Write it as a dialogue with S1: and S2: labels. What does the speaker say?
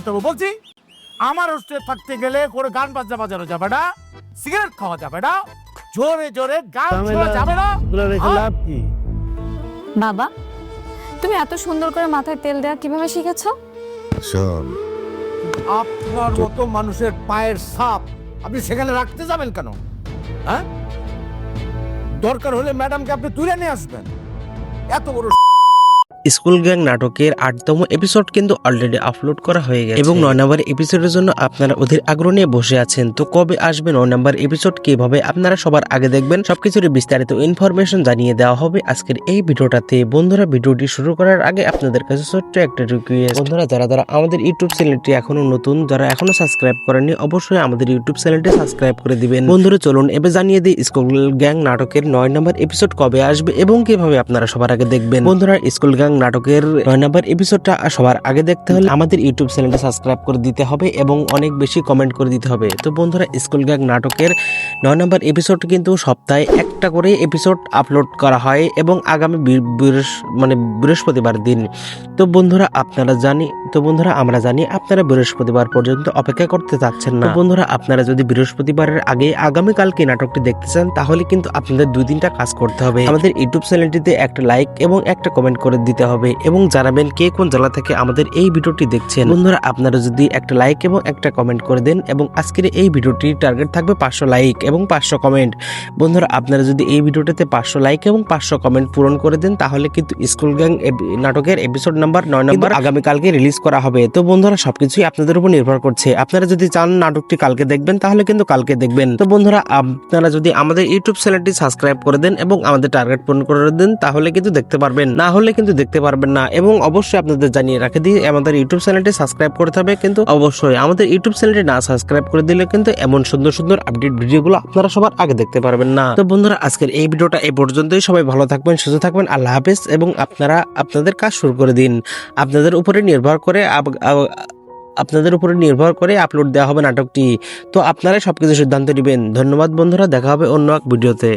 S1: করতে হবে বলছি। আমার হোস্টেলে থাকতে গেলে করে গান বাজনা বাজানো যাবে না, সিগারেট খাওয়া যাবে না, জোরে জোরে গান শোনা যাবে না।
S2: লাভ কি?
S3: বাবা, তুমি এত সুন্দর করে মাথায় তেল দেওয়া কিভাবে শিখেছো?
S2: শোন,
S1: আপনার মতো মানুষের পায়ের ছাপ আপনি সেখানে রাখতে যাবেন কেন? হ্যাঁ, দরকার হলে ম্যাডামকে আপনি তুলে নিয়ে আসবেন। এত বড়
S4: স্কুল গ্যাং নাটকের 8তম এপিসোড কিন্তু অলরেডি আপলোড করা হয়ে গেছে এবং 9 নম্বর এপিসোডের জন্য আপনারা অধীর আগ্রহ নিয়ে বসে আছেন। তো কবে আসবে 9 নম্বর এপিসোড, কিভাবে আপনারা সবার আগে দেখবেন, সবকিছুর বিস্তারিত ইনফরমেশন জানিয়ে দেওয়া হবে আজকের এই ভিডিওটাতে। বন্ধুরা, ভিডিওটি শুরু করার আগে আপনাদের কাছে ছোট্ট একটা রিকোয়েস্ট, বন্ধুরা যারা আমাদের ইউটিউব চ্যানেলটি এখনো নতুন, যারা এখনো সাবস্ক্রাইব করেননি, অবশ্যই আমাদের ইউটিউব চ্যানেলটি সাবস্ক্রাইব করে দিবেন। বন্ধুরা চলুন এবার জানিয়ে দিই স্কুল গ্যাং নাটকের 9 নম্বর এপিসোড কবে আসবে এবং কিভাবে আপনারা সবার আগে দেখবেন। বন্ধুরা, স্কুল গ্যাং নাটকের 9 নম্বর এপিসোডটা সবার আগে দেখতে হলে আমাদের ইউটিউব চ্যানেলটা সাবস্ক্রাইব করে দিতে হবে এবং অনেক বেশি কমেন্ট করে দিতে হবে। তো বন্ধুরা, স্কুল গ্যাং নাটকের 9 নম্বর এপিসোড কিন্তু সপ্তাহে একটা করে এপিসোড আপলোড করা হয় এবং আগামী বৃহস্পতিবার দিন। তো বন্ধুরা আমরা জানি আপনারা বৃহস্পতিবার পর্যন্ত অপেক্ষা করতে চাচ্ছেন না। বন্ধুরা, আপনারা যদি বৃহস্পতিবারের আগে আগামীকালকে নাটকটি দেখতে চান তাহলে কিন্তু আপনাদের 2-3টা কাজ করতে হবে। আমাদের ইউটিউব চ্যানেলটিতে একটা লাইক এবং একটা কমেন্ট করে দিতে হবে এবং জানাবেন কে কোন জেলা থেকে আমাদের এই ভিডিওটি দেখছেন। বন্ধুরা, আপনারা যদি একটা লাইক এবং একটা কমেন্ট করে দেন এবং আজকের এই ভিডিওটির টার্গেট থাকবে 500 লাইক এবং 500 কমেন্ট। বন্ধুরা, আপনারা যদি এই ভিডিওটাতে 500 লাইক এবং 500 কমেন্ট পূরণ করে দেন তাহলে কিন্তু স্কুল গ্যাং নাটকের এপিসোড নাম্বার 9 নম্বর আগামীকালকে রিলিজ করা হবে। তো বন্ধুরা, সবকিছুই আপনাদের উপর নির্ভর করছে। আপনারা যদি চান নাটকটি কালকে দেখবেন তাহলে কিন্তু কালকে দেখবেন। তো বন্ধুরা, আপনারা যদি আমাদের ইউটিউব চ্যানেলটি সাবস্ক্রাইব করে দেন এবং আমাদের টার্গেট পূরণ করে দেন তাহলে কিন্তু দেখতে পারবেন, না হলে কিন্তু দেখতে পারবেন না। এবং অবশ্যই আপনাদের জানিয়ে রাখে দিই আমাদের ইউটিউব চ্যানেলটি সাবস্ক্রাইব করতে হবে, কিন্তু অবশ্যই আমাদের ইউটিউব চ্যানেলটি না সাবস্ক্রাইব করে দিলে কিন্তু এমন সুন্দর সুন্দর আপডেট ভিডিওগুলো আপনারা সবার আগে দেখতে পারবেন না। তো বন্ধুরা, আজকের এই ভিডিওটা এই পর্যন্তই। সবাই ভালো থাকবেন, সুস্থ থাকবেন, আল্লাহ হাফেজ। এবং আপনারা আপনাদের কাজ শুরু করে দিন। আপনাদের উপরে নির্ভর করে আপলোড দেওয়া হবে নাটকটি। তো আপনারাই সবকিছু সিদ্ধান্ত নেবেন। ধন্যবাদ বন্ধুরা, দেখা হবে অন্য এক ভিডিওতে।